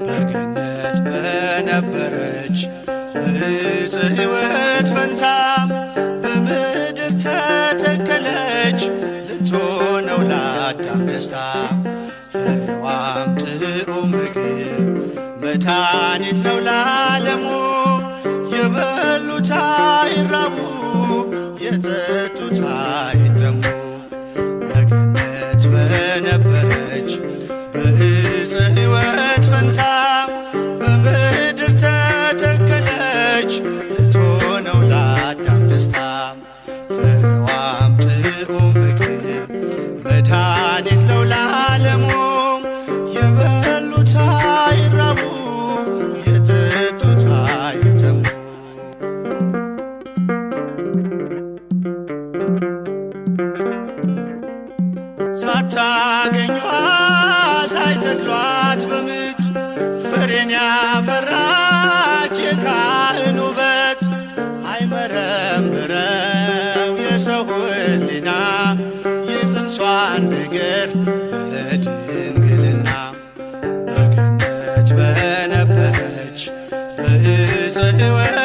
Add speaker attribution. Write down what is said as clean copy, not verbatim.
Speaker 1: በገነት በነበረች በዕፀ ሕይወት ፈንታ በምድር ተተከለች ልትሆነው ለአዳም ደስታ። ፍሬዋም ጥዑም ምግብ መድኃኒት ነው ለዓለሙ። የበሉት አይራቡ የጠጡት አይጠሙ። በገነት በነበረች በዕፀ ሕይወት ፈንታ በምድር ተተከለች ልትሆነው ለአዳም ደስታ። ፍሬዋም ጥዑም ምግብ መድኃኒት ነው ለዓለሙ። የበሉት አይራቡ የጠጡት አይጠሙ። ሳታገኟ ሳይተክሏት በምድር ፍሬን ያፈራች የካህን ውበት አይመረምረው የሰው ሕሊና የጽንሷን ነገር በድንግልና። በገነት በነበረች በዕፀ ሕይወት